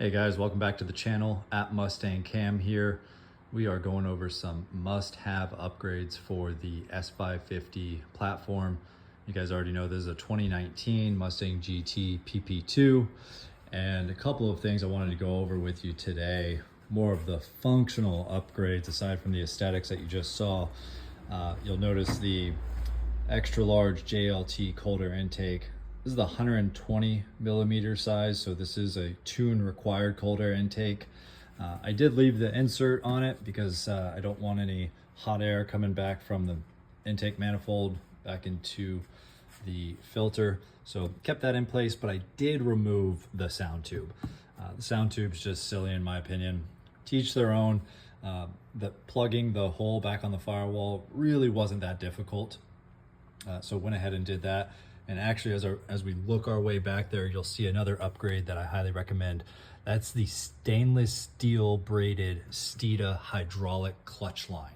Hey guys, welcome back to the channel. At Mustang Cam here. We are going over some must-have upgrades for the S550 platform. You guys already know this is a 2019 Mustang GT PP2, and a couple of things I wanted to go over with you today. More of the functional upgrades aside from the aesthetics that you just saw. You'll notice the extra large JLT cold air intake. This is the 120 millimeter size, so this is a tune required cold air intake. I did leave the insert on it because I don't want any hot air coming back from the intake manifold back into the filter. So kept that in place, but I did remove the sound tube. The sound tube's just silly in my opinion. Teach their own. Plugging the hole back on the firewall really wasn't that difficult. So went ahead and did that. And actually, as we look our way back there, you'll see another upgrade that I highly recommend. That's the stainless steel braided Steeda hydraulic clutch line.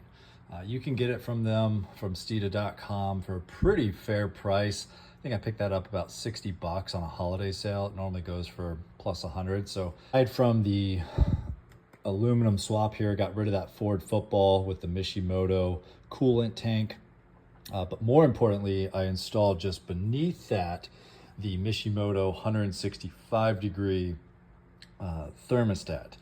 You can get it from them, from Steeda.com, for a pretty fair price. I think I picked that up about 60 bucks on a holiday sale. It normally goes for plus 100. So aside from the aluminum swap here, got rid of that Ford football with the Mishimoto coolant tank. But more importantly, I installed just beneath that the Mishimoto 165 degree thermostat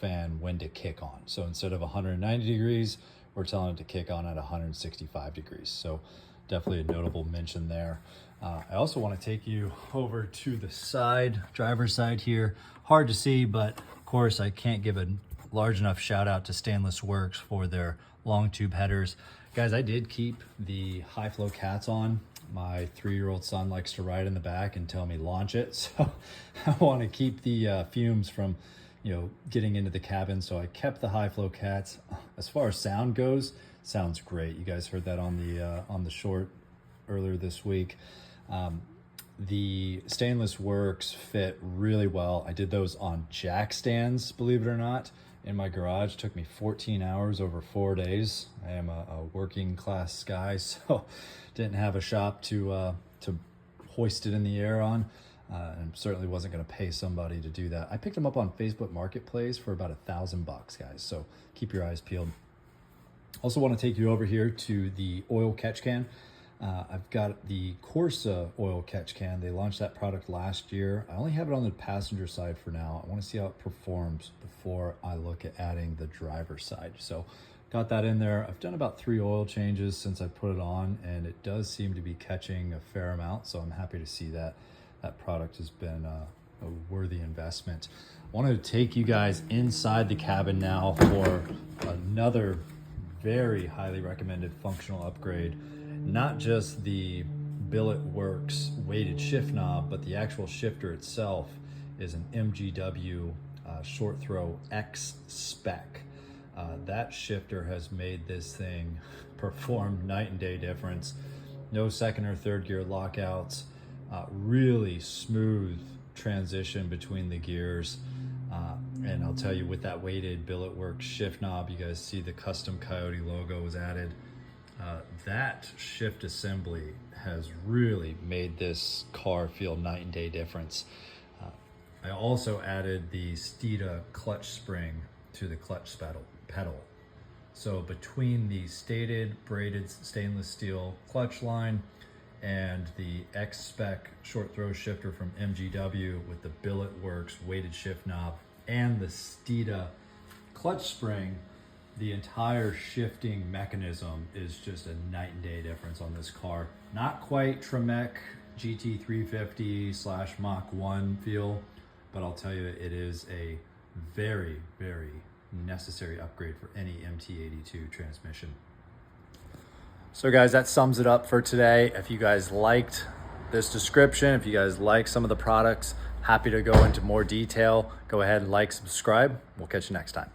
fan when to kick on. So instead of 190 degrees, we're telling it to kick on at 165 degrees. So definitely a notable mention there. I also want to take you over to the side, driver's side here. Hard to see, but of course I can't give a large enough shout out to Stainless Works for their long tube headers. Guys, I did keep the high flow cats on. My 3-year-old son likes to ride in the back and tell me launch it. So I want to keep the fumes from, getting into the cabin. So I kept the high flow cats. As far as sound goes, sounds great. You guys heard that on the short earlier this week. The Stainless Works fit really well. I did those on jack stands, believe it or not, in my garage. It took me 14 hours over 4 days. I am a working class guy, so didn't have a shop to hoist it in the air on, and certainly wasn't going to pay somebody to do that. I picked them up on Facebook Marketplace for about $1,000 bucks, guys. So keep your eyes peeled. Also want to take you over here to the oil catch can. I've got the Corsa oil catch can. They launched that product last year. I only have it on the passenger side for now. I want to see how it performs before I look at adding the driver's side. So got that in there. I've done about 3 oil changes since I put it on, and it does seem to be catching a fair amount. So I'm happy to see that that product has been a worthy investment. I wanted to take you guys inside the cabin now for another very highly recommended functional upgrade. Not just the billet works weighted shift knob, but the actual shifter itself is an MGW short throw X spec. That shifter has made this thing perform night and day difference. No second or third gear lockouts, really smooth transition between the gears. And I'll tell you, with that weighted billet works shift knob, you guys see the custom Coyote logo was added. That shift assembly has really made this car feel night and day difference. I also added the Steeda clutch spring to the clutch pedal. So between the stated braided stainless steel clutch line and the X-Spec short throw shifter from MGW with the billet works weighted shift knob and the Steeda clutch spring, the entire shifting mechanism is just a night and day difference on this car. Not quite Tremec GT350 / Mach 1 feel, but I'll tell you, it is a very, very necessary upgrade for any MT82 transmission. So guys, that sums it up for today. If you guys liked this description, if you guys like some of the products, happy to go into more detail. Go ahead and like, subscribe. We'll catch you next time.